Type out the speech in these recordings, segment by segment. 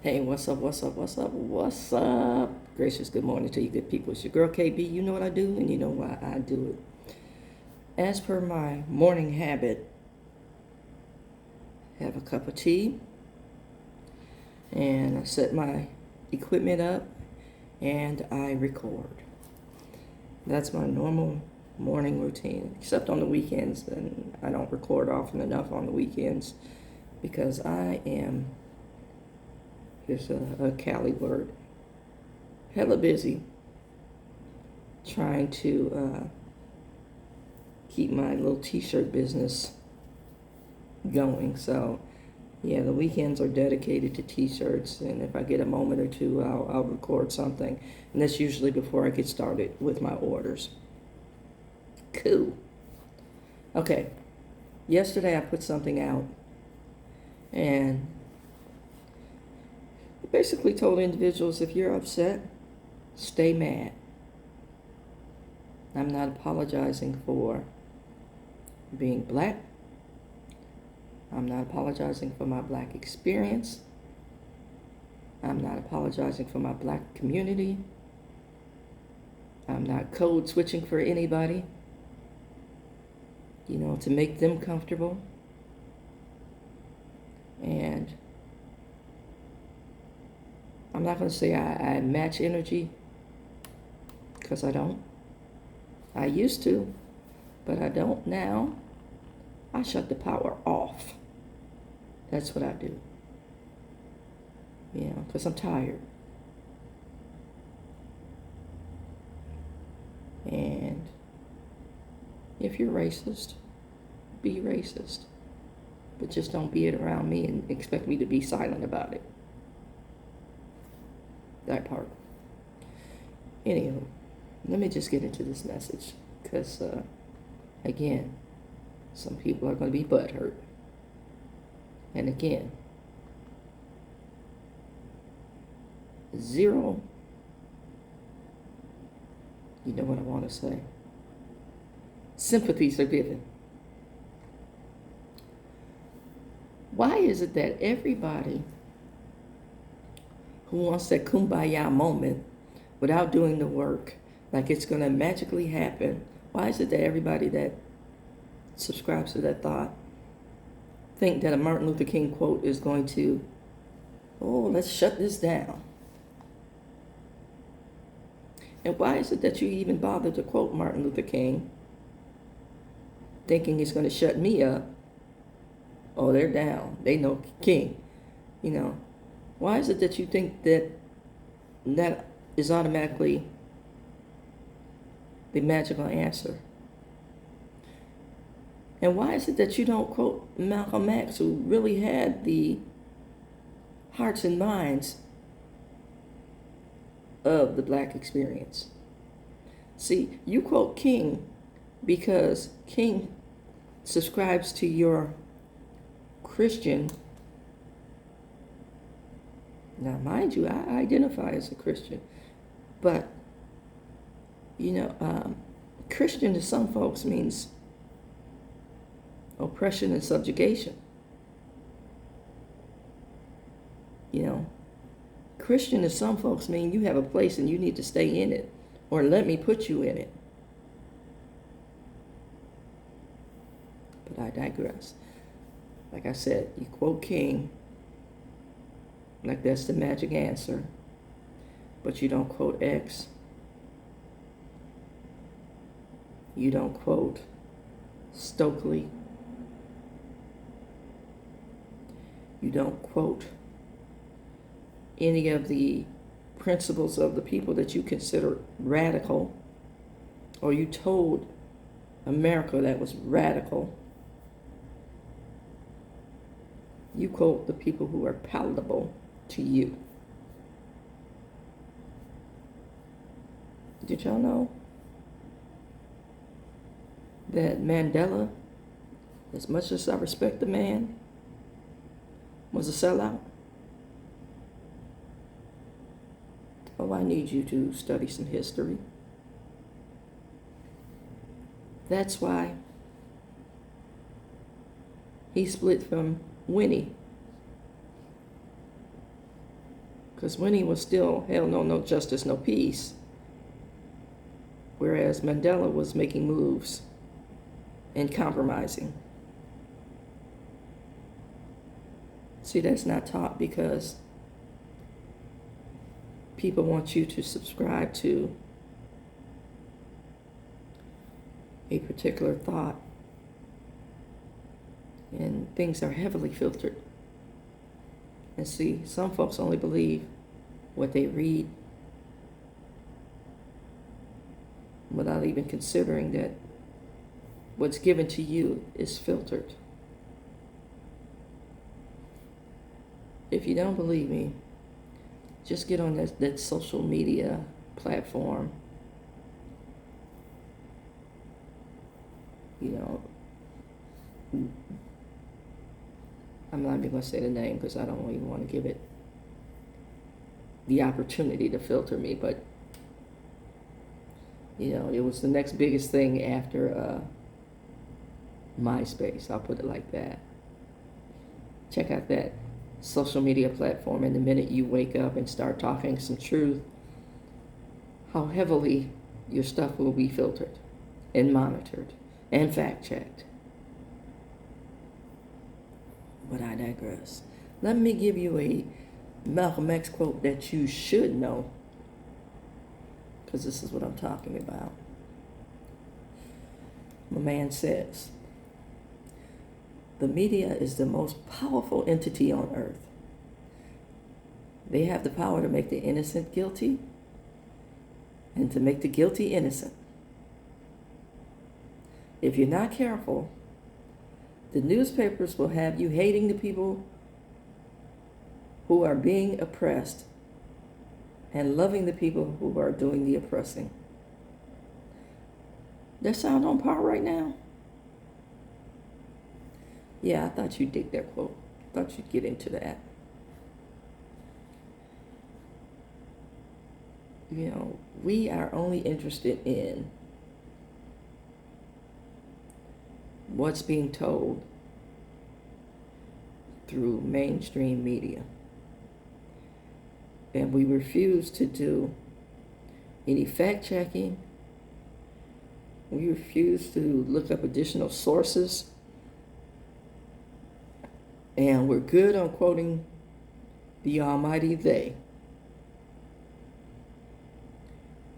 Hey, what's up, what's up, what's up, what's up? Gracious good morning to you good people. It's your girl KB. You know what I do, and you know why I do it. As per my morning habit, have a cup of tea, and I set my equipment up, and I record. That's my normal morning routine, except on the weekends, and I don't record often enough on the weekends because I am, here's a Cali word, hella busy trying to keep my little t-shirt business going. So yeah, the weekends are dedicated to t-shirts, and if I get a moment or two, I'll record something, and that's usually before I get started with my orders. Cool. Okay, yesterday I put something out, and I basically told individuals, if you're upset, stay mad. I'm not apologizing for being black. I'm not apologizing for my black experience. I'm not apologizing for my black community. I'm not code switching for anybody, to make them comfortable. And I'm not going to say I match energy, because I don't. I used to, but I don't now. I shut the power off. That's what I do. Because I'm tired. And if you're racist, be racist. But just don't be it around me and expect me to be silent about it. That part. Anywho, let me just get into this message. Because, again, some people are going to be butthurt. And again, zero, you know what I want to say, sympathies are given. Why is it that everybody who wants that kumbaya moment without doing the work, like it's going to magically happen, why is it that everybody that subscribes to that thought think that a Martin Luther King quote is going to, let's shut this down? And why is it that you even bother to quote Martin Luther King, thinking it's going to shut me up? Oh, they're down. They know King. Why is it that you think that that is automatically the magical answer? And why is it that you don't quote Malcolm X, who really had the hearts and minds of the black experience? See, you quote King because King subscribes to your Christian. Now, mind you, I identify as a Christian, but Christian to some folks means oppression and subjugation. Christian to some folks mean you have a place and you need to stay in it, or let me put you in it. But I digress. Like I said, you quote King like that's the magic answer, but you don't quote X. You don't quote Stokely. You don't quote any of the principles of the people that you consider radical, or you told America that was radical. You quote the people who are palatable to you. Did y'all know that Mandela, as much as I respect the man, was a sellout? Oh, I need you to study some history. That's why he split from Winnie. Because Winnie was still, hell no, no justice, no peace. Whereas Mandela was making moves and compromising. See, that's not taught because people want you to subscribe to a particular thought. And things are heavily filtered. And see, some folks only believe what they read without even considering that what's given to you is filtered. If you don't believe me, just get on that social media platform. You know, I'm not even going to say the name because I don't even want to give it the opportunity to filter me, but you know, it was the next biggest thing after MySpace. I'll put it like that. Check out that social media platform, and the minute you wake up and start talking some truth, how heavily your stuff will be filtered and monitored and fact-checked. But I digress. Let me give you a Malcolm X quote that you should know, because this is what I'm talking about. My man says, the media is the most powerful entity on earth. They have the power to make the innocent guilty and to make the guilty innocent. If you're not careful, the newspapers will have you hating the people who are being oppressed and loving the people who are doing the oppressing. That sound on par right now? Yeah, I thought you'd dig that quote. I thought you'd get into that. You know, we are only interested in what's being told through mainstream media. And we refuse to do any fact-checking. We refuse to look up additional sources. And we're good on quoting the almighty they.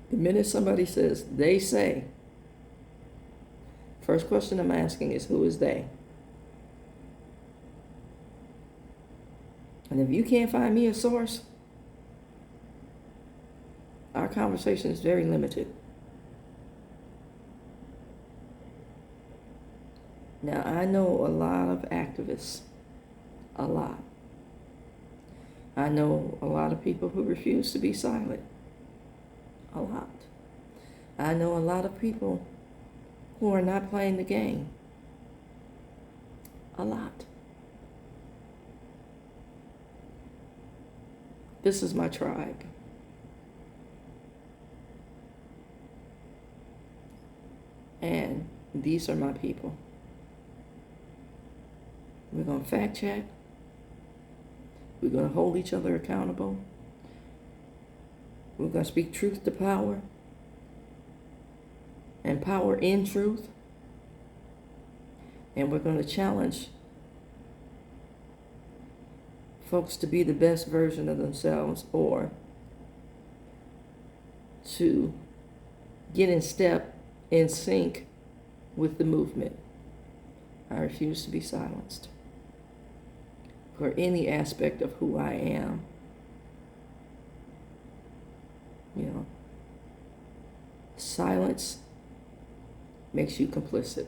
The minute somebody says, they say, first question I'm asking is, who is they? And if you can't find me a source, our conversation is very limited. Now, I know a lot of activists, a lot. I know a lot of people who refuse to be silent, a lot. I know a lot of people who are not playing the game, a lot. This is my tribe. And these are my people. We're going to fact check. We're going to hold each other accountable. We're going to speak truth to power and power in truth. And we're going to challenge folks to be the best version of themselves or to get in step, in sync with the movement. I refuse to be silenced for any aspect of who I am. You know, silence makes you complicit.